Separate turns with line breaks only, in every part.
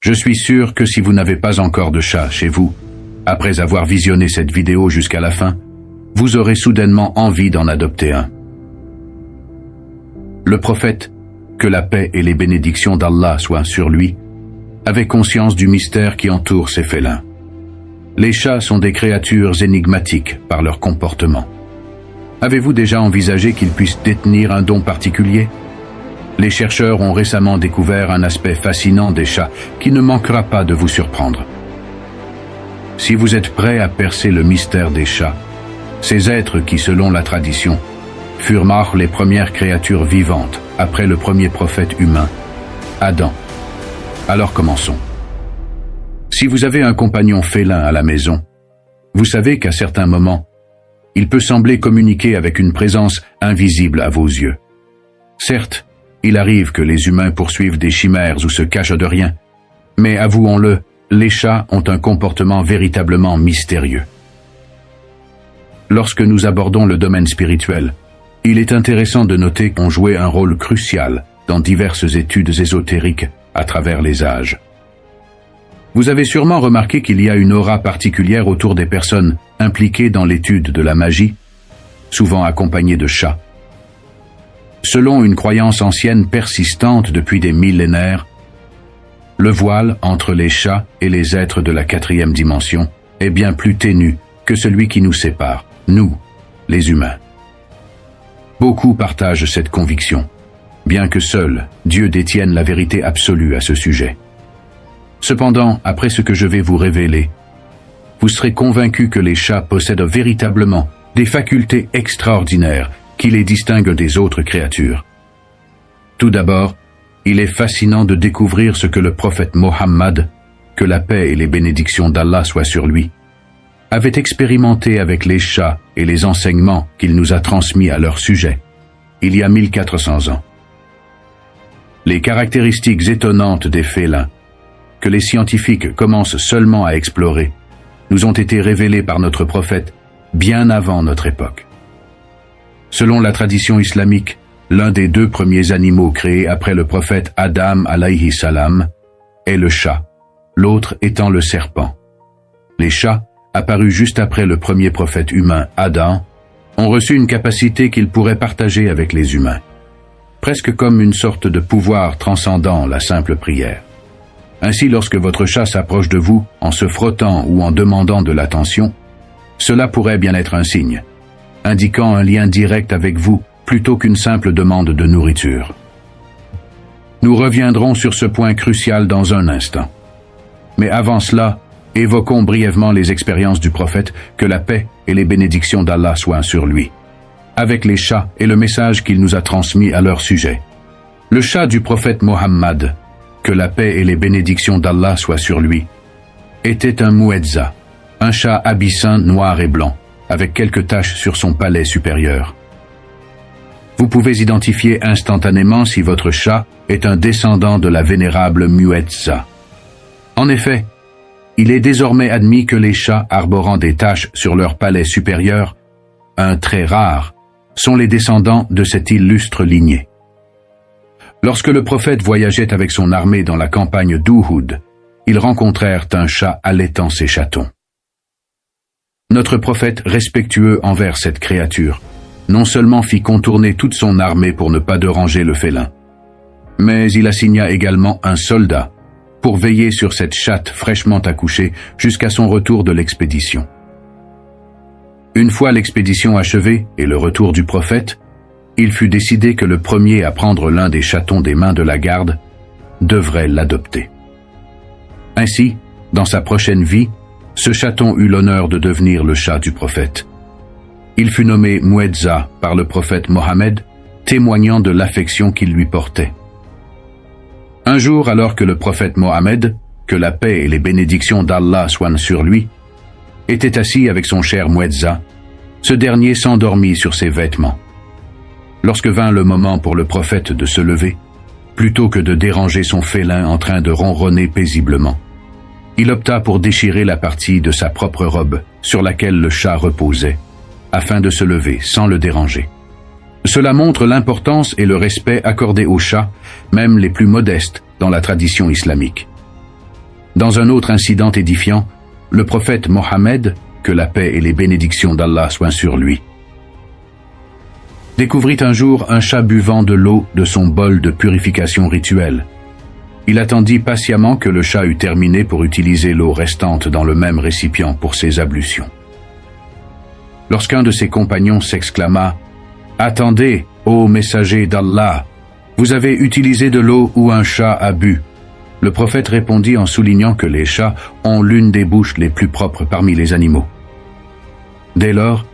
Je suis sûr que si vous n'avez pas encore de chat chez vous, après avoir visionné cette vidéo jusqu'à la fin, vous aurez soudainement envie d'en adopter un. Le prophète, que la paix et les bénédictions d'Allah soient sur lui, avait conscience du mystère qui entoure ces félins. Les chats sont des créatures énigmatiques par leur comportement. Avez-vous déjà envisagé qu'ils puissent détenir un don particulier? Les chercheurs ont récemment découvert un aspect fascinant des chats qui ne manquera pas de vous surprendre. Si vous êtes prêt à percer le mystère des chats, ces êtres qui, selon la tradition, furent les premières créatures vivantes après le premier prophète humain, Adam. Alors commençons. Si vous avez un compagnon félin à la maison, vous savez qu'à certains moments, il peut sembler communiquer avec une présence invisible à vos yeux. Certes, il arrive que les humains poursuivent des chimères ou se cachent de rien, mais avouons-le, les chats ont un comportement véritablement mystérieux. Lorsque nous abordons le domaine spirituel, il est intéressant de noter qu'ont joué un rôle crucial dans diverses études ésotériques à travers les âges. Vous avez sûrement remarqué qu'il y a une aura particulière autour des personnes impliquées dans l'étude de la magie, souvent accompagnées de chats. Selon une croyance ancienne persistante depuis des millénaires, le voile entre les chats et les êtres de la 4e dimension est bien plus ténu que celui qui nous sépare, nous, les humains. Beaucoup partagent cette conviction, bien que seul Dieu détienne la vérité absolue à ce sujet. Cependant, après ce que je vais vous révéler, vous serez convaincus que les chats possèdent véritablement des facultés extraordinaires qui les distinguent des autres créatures. Tout d'abord, il est fascinant de découvrir ce que le prophète Mohammed, que la paix et les bénédictions d'Allah soient sur lui, avait expérimenté avec les chats et les enseignements qu'il nous a transmis à leur sujet, il y a 1400 ans. Les caractéristiques étonnantes des félins, que les scientifiques commencent seulement à explorer, nous ont été révélées par notre prophète bien avant notre époque. Selon la tradition islamique, l'un des 2 premiers animaux créés après le prophète Adam alayhi salam est le chat, l'autre étant le serpent. Les chats, apparus juste après le premier prophète humain Adam, ont reçu une capacité qu'ils pourraient partager avec les humains, presque comme une sorte de pouvoir transcendant la simple prière. Ainsi, lorsque votre chat s'approche de vous en se frottant ou en demandant de l'attention, cela pourrait bien être un signe, indiquant un lien direct avec vous plutôt qu'une simple demande de nourriture. Nous reviendrons sur ce point crucial dans un instant. Mais avant cela, évoquons brièvement les expériences du prophète, que la paix et les bénédictions d'Allah soient sur lui, avec les chats et le message qu'il nous a transmis à leur sujet. Le chat du prophète Mohammed, que la paix et les bénédictions d'Allah soient sur lui, était un muezza, un chat abyssin noir et blanc, avec quelques taches sur son palais supérieur. Vous pouvez identifier instantanément si votre chat est un descendant de la vénérable muezza. En effet, il est désormais admis que les chats arborant des taches sur leur palais supérieur, un trait rare, sont les descendants de cette illustre lignée. Lorsque le prophète voyageait avec son armée dans la campagne d'Uhud, ils rencontrèrent un chat allaitant ses chatons. Notre prophète, respectueux envers cette créature, non seulement fit contourner toute son armée pour ne pas déranger le félin, mais il assigna également un soldat pour veiller sur cette chatte fraîchement accouchée jusqu'à son retour de l'expédition. Une fois l'expédition achevée et le retour du prophète, il fut décidé que le premier à prendre l'un des chatons des mains de la garde devrait l'adopter. Ainsi, dans sa prochaine vie, ce chaton eut l'honneur de devenir le chat du prophète. Il fut nommé Muezza par le prophète Mohammed, témoignant de l'affection qu'il lui portait. Un jour, alors que le prophète Mohammed, que la paix et les bénédictions d'Allah soient sur lui, était assis avec son cher Muezza, ce dernier s'endormit sur ses vêtements. Lorsque vint le moment pour le prophète de se lever, plutôt que de déranger son félin en train de ronronner paisiblement, il opta pour déchirer la partie de sa propre robe sur laquelle le chat reposait, afin de se lever sans le déranger. Cela montre l'importance et le respect accordés aux chats, même les plus modestes, dans la tradition islamique. Dans un autre incident édifiant, le prophète Mohammed, que la paix et les bénédictions d'Allah soient sur lui, découvrit un jour un chat buvant de l'eau de son bol de purification rituelle. Il attendit patiemment que le chat eût terminé pour utiliser l'eau restante dans le même récipient pour ses ablutions. Lorsqu'un de ses compagnons s'exclama « Attendez, ô messager d'Allah, vous avez utilisé de l'eau où un chat a bu », le prophète répondit en soulignant que les chats ont l'une des bouches les plus propres parmi les animaux. Dès lors,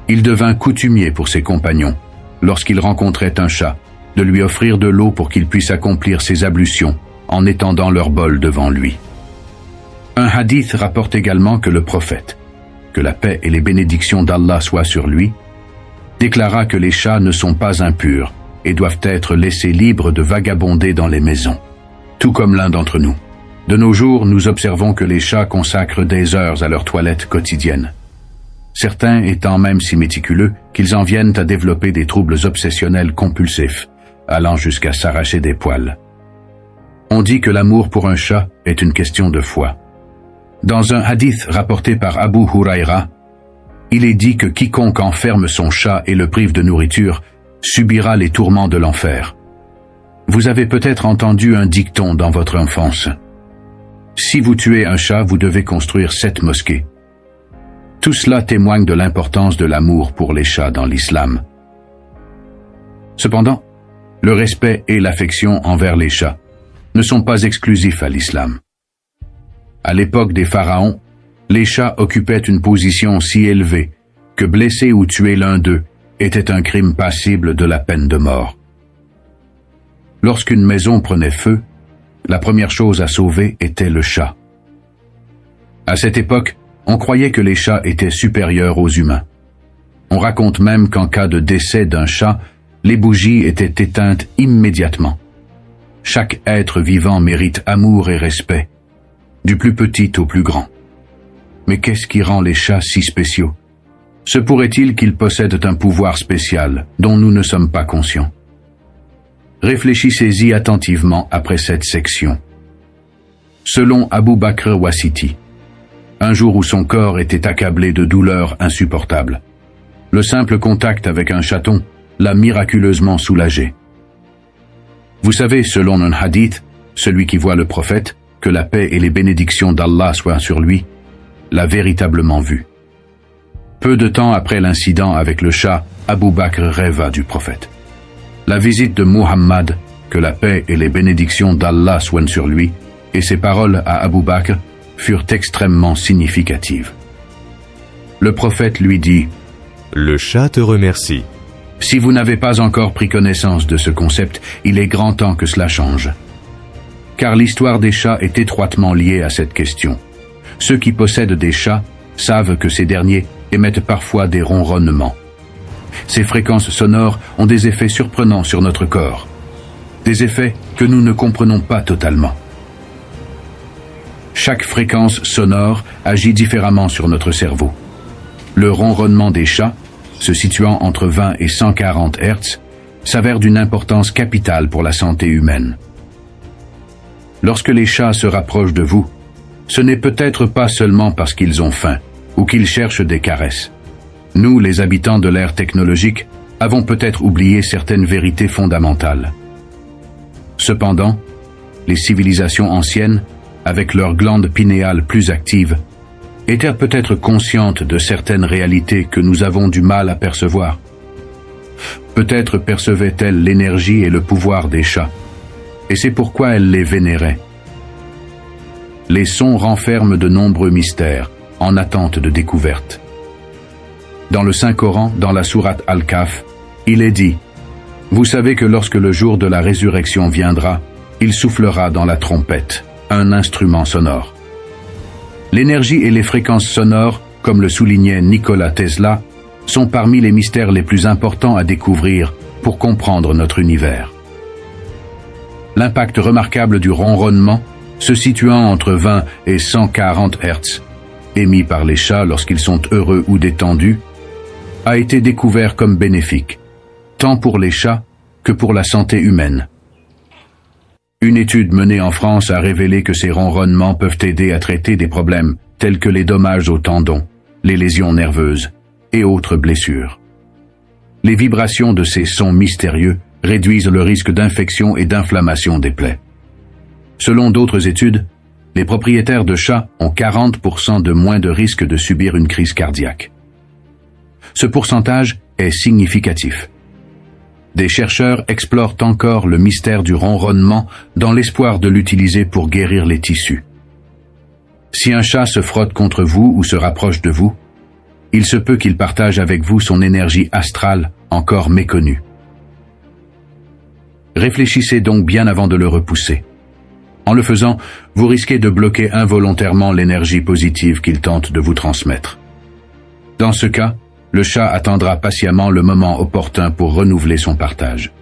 il devint coutumier pour ses compagnons, lorsqu'ils rencontraient un chat, de lui offrir de l'eau pour qu'il puisse accomplir ses ablutions en étendant leur bol devant lui. Un hadith rapporte également que le prophète, que la paix et les bénédictions d'Allah soient sur lui, déclara que les chats ne sont pas impurs et doivent être laissés libres de vagabonder dans les maisons, tout comme l'un d'entre nous. De nos jours, nous observons que les chats consacrent des heures à leur toilette quotidienne, certains étant même si méticuleux qu'ils en viennent à développer des troubles obsessionnels compulsifs, allant jusqu'à s'arracher des poils. On dit que l'amour pour un chat est une question de foi. Dans un hadith rapporté par Abu Huraira, il est dit que quiconque enferme son chat et le prive de nourriture subira les tourments de l'enfer. Vous avez peut-être entendu un dicton dans votre enfance. Si vous tuez un chat, vous devez construire 7 mosquées. Tout cela témoigne de l'importance de l'amour pour les chats dans l'islam. Cependant, le respect et l'affection envers les chats ne sont pas exclusifs à l'islam. À l'époque des pharaons, les chats occupaient une position si élevée que blesser ou tuer l'un d'eux était un crime passible de la peine de mort. Lorsqu'une maison prenait feu, la première chose à sauver était le chat. À cette époque, on croyait que les chats étaient supérieurs aux humains. On raconte même qu'en cas de décès d'un chat, les bougies étaient éteintes immédiatement. Chaque être vivant mérite amour et respect, du plus petit au plus grand. Mais qu'est-ce qui rend les chats si spéciaux? Se pourrait-il qu'ils possèdent un pouvoir spécial dont nous ne sommes pas conscients? Réfléchissez-y attentivement après cette section. Selon Abu Bakr Wasiti, un jour où son corps était accablé de douleurs insupportables, le simple contact avec un chaton l'a miraculeusement soulagé. Vous savez, selon un hadith, celui qui voit le prophète, que la paix et les bénédictions d'Allah soient sur lui, l'a véritablement vu. Peu de temps après l'incident avec le chat, Abu Bakr rêva du prophète. La visite de Muhammad, que la paix et les bénédictions d'Allah soient sur lui, et ses paroles à Abu Bakr furent extrêmement significatives. Le prophète lui dit «
Le chat te remercie. »
Si vous n'avez pas encore pris connaissance de ce concept, il est grand temps que cela change. Car l'histoire des chats est étroitement liée à cette question. Ceux qui possèdent des chats savent que ces derniers émettent parfois des ronronnements. Ces fréquences sonores ont des effets surprenants sur notre corps. Des effets que nous ne comprenons pas totalement. Chaque fréquence sonore agit différemment sur notre cerveau. Le ronronnement des chats, se situant entre 20 et 140 Hz, s'avère d'une importance capitale pour la santé humaine. Lorsque les chats se rapprochent de vous, ce n'est peut-être pas seulement parce qu'ils ont faim ou qu'ils cherchent des caresses. Nous, les habitants de l'ère technologique, avons peut-être oublié certaines vérités fondamentales. Cependant, les civilisations anciennes, avec leurs glandes pinéales plus actives, étaient peut-être conscientes de certaines réalités que nous avons du mal à percevoir. Peut-être percevaient-elles l'énergie et le pouvoir des chats, et c'est pourquoi elles les vénéraient. Les sons renferment de nombreux mystères, en attente de découverte. Dans le Saint-Coran, dans la sourate Al-Kahf, il est dit « Vous savez que lorsque le jour de la résurrection viendra, il soufflera dans la trompette, un instrument sonore. » L'énergie et les fréquences sonores, comme le soulignait Nikola Tesla, sont parmi les mystères les plus importants à découvrir pour comprendre notre univers. L'impact remarquable du ronronnement, se situant entre 20 et 140 Hz, émis par les chats lorsqu'ils sont heureux ou détendus, a été découvert comme bénéfique, tant pour les chats que pour la santé humaine. Une étude menée en France a révélé que ces ronronnements peuvent aider à traiter des problèmes tels que les dommages aux tendons, les lésions nerveuses et autres blessures. Les vibrations de ces sons mystérieux réduisent le risque d'infection et d'inflammation des plaies. Selon d'autres études, les propriétaires de chats ont 40% de moins de risque de subir une crise cardiaque. Ce pourcentage est significatif. Des chercheurs explorent encore le mystère du ronronnement dans l'espoir de l'utiliser pour guérir les tissus. Si un chat se frotte contre vous ou se rapproche de vous, il se peut qu'il partage avec vous son énergie astrale encore méconnue. Réfléchissez donc bien avant de le repousser. En le faisant, vous risquez de bloquer involontairement l'énergie positive qu'il tente de vous transmettre. Dans ce cas, le chat attendra patiemment le moment opportun pour renouveler son partage.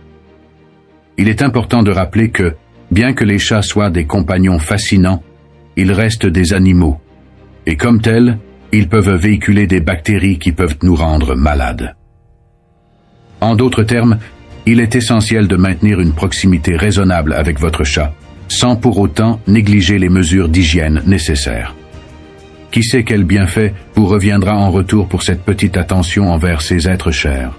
Il est important de rappeler que, bien que les chats soient des compagnons fascinants, ils restent des animaux, et comme tels, ils peuvent véhiculer des bactéries qui peuvent nous rendre malades. En d'autres termes, il est essentiel de maintenir une proximité raisonnable avec votre chat, sans pour autant négliger les mesures d'hygiène nécessaires. Qui sait quel bienfait vous reviendra en retour pour cette petite attention envers ces êtres chers.